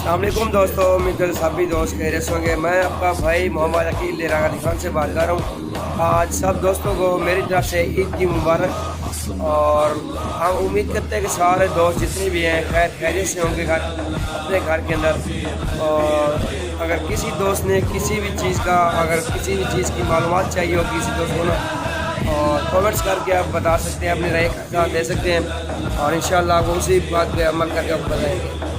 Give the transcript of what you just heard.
अस्सलामुअलैकुम दोस्तों, उम्मीद करता सभी दोस्त खैरियत होंगे। मैं आपका भाई मोहम्मद अकील लेरा अली खान से बात कर रहा हूँ। आज सब दोस्तों को मेरी तरफ से ईद की मुबारक। और हम उम्मीद करते हैं कि सारे दोस्त जितने भी हैं खैरियत से होंगे घर अपने घर के अंदर। और अगर किसी दोस्त ने किसी भी चीज़ की मालूमात चाहिए हो किसी दोस्त को ना, और कमेंट्स करके आप बता सकते हैं, अपनी राय का दे सकते हैं और इंशाल्लाह वो उसी बात पे अमल करके आपको बताएंगे।